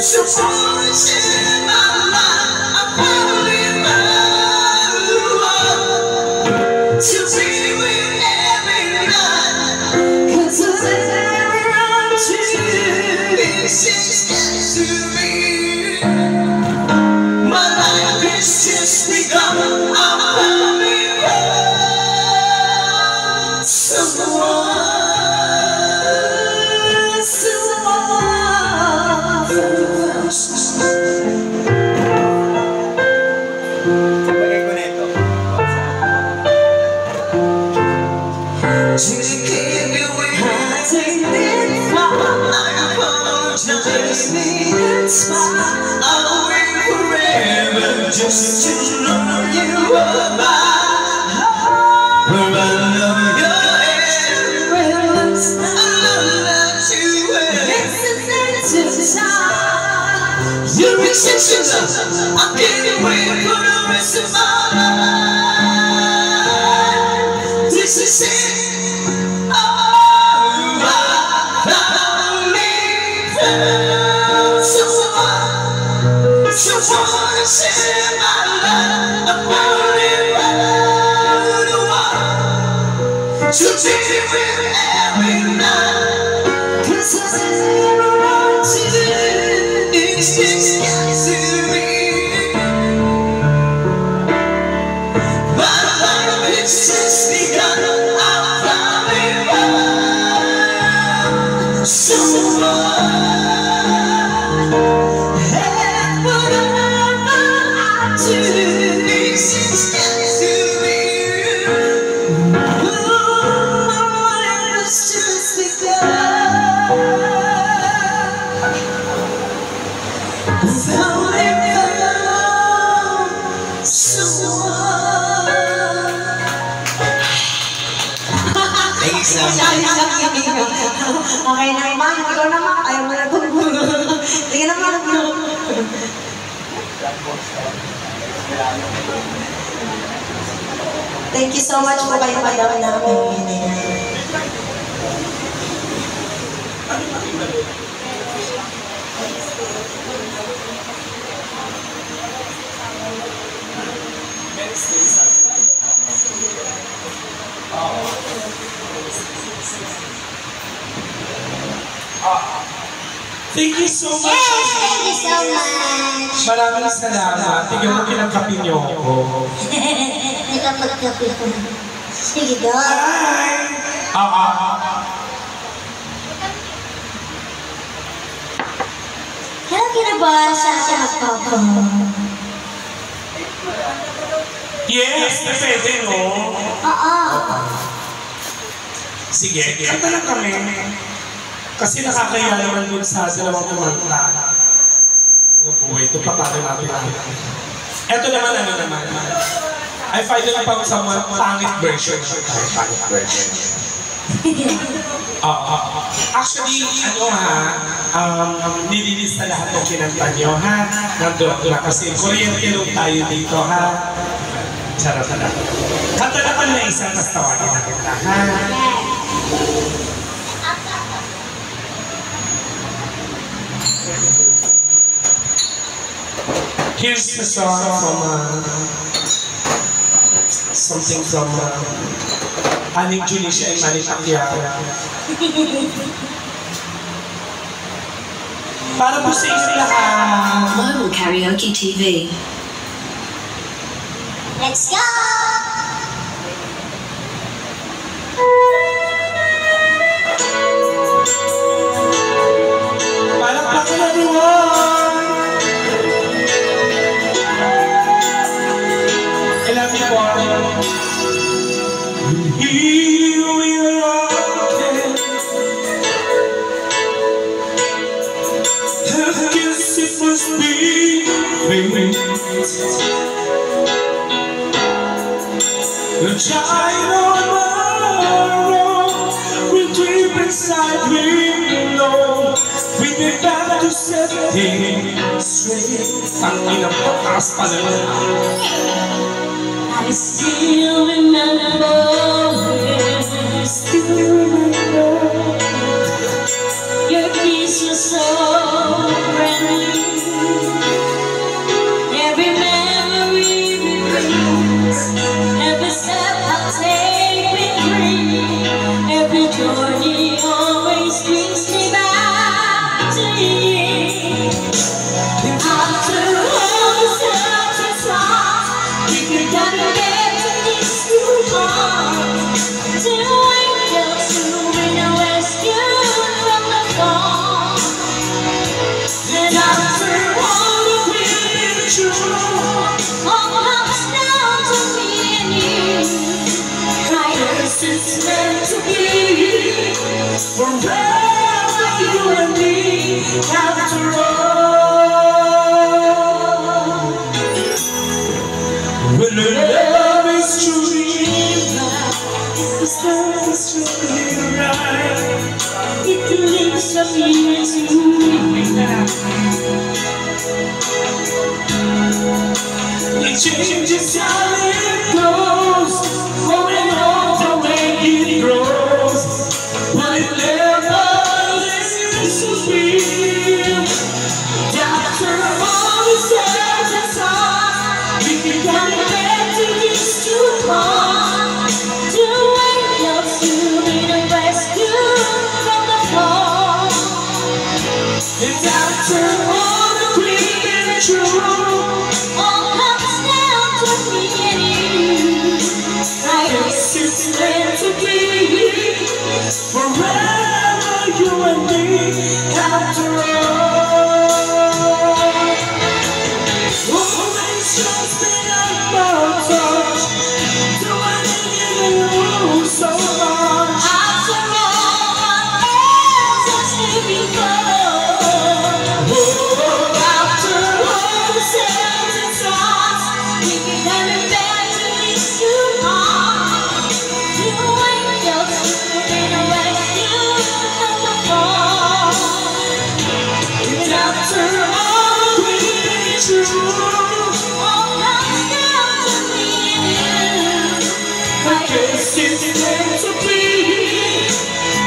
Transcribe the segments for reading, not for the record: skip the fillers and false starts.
So once in my life, I probably love to be with every night. 'Cause whatever I do, it's just to me. My life is just begun. I'm probably love someone. I'll wait forever just to know you are mine. Where I love your embrace, I love you your exceptions, I can't wait for the rest of my life. This is it. Oh, I found me someone to share my life. I'm falling round the wall to be with every night. 'Cause whatever I do, it's just to me. My life is just begun. I'm falling round someone. Okay naman, ikaw naman, ayaw mo na ito. Tingnan naman. Thank you so much po kayo madam namin. Thank you so much. Thank you so much. Maraming salamat. Tingnan mo kinagkapi niyo ako. Nakapagkapi ko. Sige daw. Hi! Hello, kinabasa sa papa. Yes, pwede no? Oo. Sige, kanta lang kami. Kasi nakakaya naman dun sa dalawang kumanta ng buhay. Ito pa paano natin. Ito naman, ano naman. I find it pang sa mga pangit version. Pangit version. Actually, ano ha, nililis na lahat ng kinanta nyo ha. Nandun na kasi kuryente tayo dito ha. Charot na lang. Kanta na pa na isang mas tawagin na kita ha. Here's the song from something from Aling Julicia and Manny Pacquiao. Para po sa inyo lahat. Global Karaoke TV. Let's go! Palakpakan everyone! I love you all. Here we are again. I guess it must be fate. The child on my road will deep inside we know we'll be back to set things straight. Ang inang pagkas pa naman. I still remember, your kiss was so friendly. you and me after all. When the love is truly right, the love is truly right, it leaves us here tonight. It changes how it goes, going on the way it grows, but it never listens to me. After all the tears and scars, we can come back to this too hard. To wake up to be the rescue from the fall. And after all the grief and true, it's meant to be forever, you and me, after all. Just be about touch, do anything you lose so much. After all, what else is before? After all the sins and thoughts, we can never back to these two hearts. After all we've been through, all comes down to me and you. I guess it's meant to be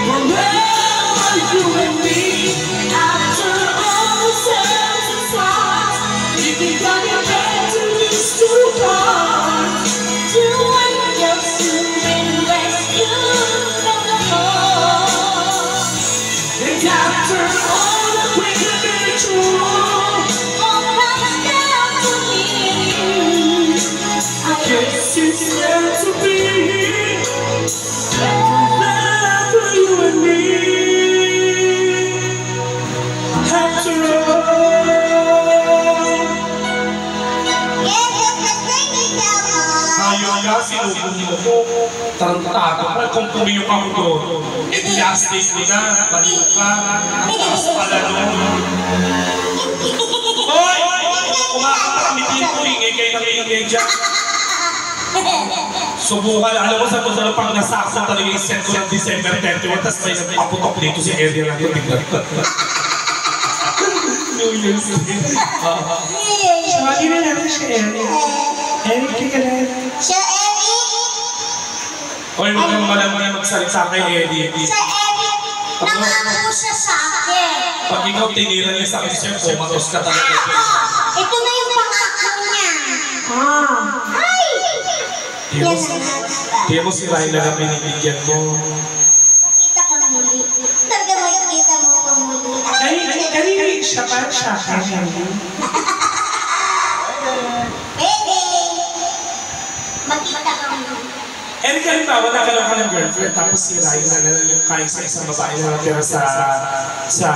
forever, you and me. After all the tears and scars, we can come back to these two hearts. To wake up soon and rescue from the fall. And after all that we've been through, all comes down to me and you. I guess it's meant to be forever, you and me. After all. Ayaw nga, sinubunin mo. Tarantado ka, kung pumiyok ako doon. Enthusiastic mo na, baliw ka, tapos pala doon. Hoy! Kumakakamitin ko, ingay kayo ng ingay dyan. Subukan, alam mo sa mga pang nasaksa talaga yung set ko ng December 31, tapos may napaputok dito si area natin. New Year's Eve. Sumali na natin si Eric. Eric, kika na. Sir Eric? Hoy, huwag kang malamang magsalita kay Eric. Sir Eric, nangako siya sa akin. Pag ikaw tinira niya sa akin, sir, kumatos ka talaga. Ito na yung pangako niya. Ay! Kaya mo si Raila na binibigyan mo. Makita ka muli. Talaga makikita mo ka muli. Kanina siya pa siya. Pwede. Makita ka muli. Eric, halimbawa, nagkaroon ka ng girlfriend, tapos si Raila na yung kain sa isang babae na natira sa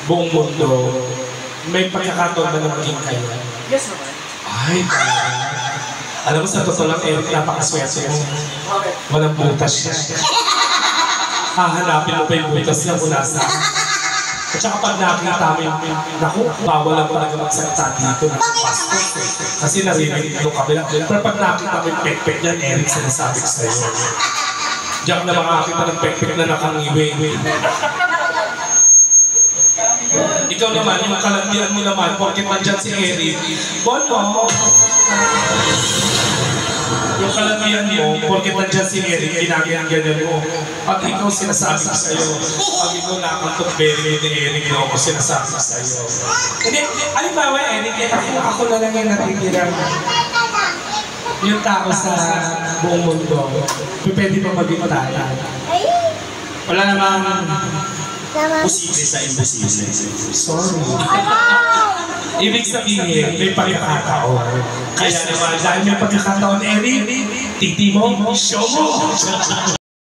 buong mundo. May pagkakataon ba na maging kayo? Yes, naman. Ay, alam mo, sa totoo lang, Eric, napakaswerte mo. Walang butas siya. Hahanapin mo pa yung butas niya mula sa akin. At saka pag nakita mo yung, naku, bawal lang talaga magsalita dito ng pastor. Kasi narinig yung kabila. Pero pag nakita mo yung pek-pek niyan, Eric, sinasabi ko sa'yo. Diyak na makakita ng pek-pek na nakangiwi. Ikaw naman, yung kalandian mo naman, porket nandyan si Eric, bono! Yung kalandian mo, porket nandyan si Eric, ginagyan mo. Pag ikaw sinasabi ko sa'yo, pag ikaw nakakotberi ni Eric, no, ako sinasabi ko sa'yo. Hindi, alimbawa, Eric, ako na lang yung natitira. Yung tao sa buong mundo, pwede pa maging tayo. Wala namang posible sa imposible. Sorry. Ibig sabihin, may pagkakataon. Kaya naman, dahil may pagkakataon, Eric, tigdi mo, show mo.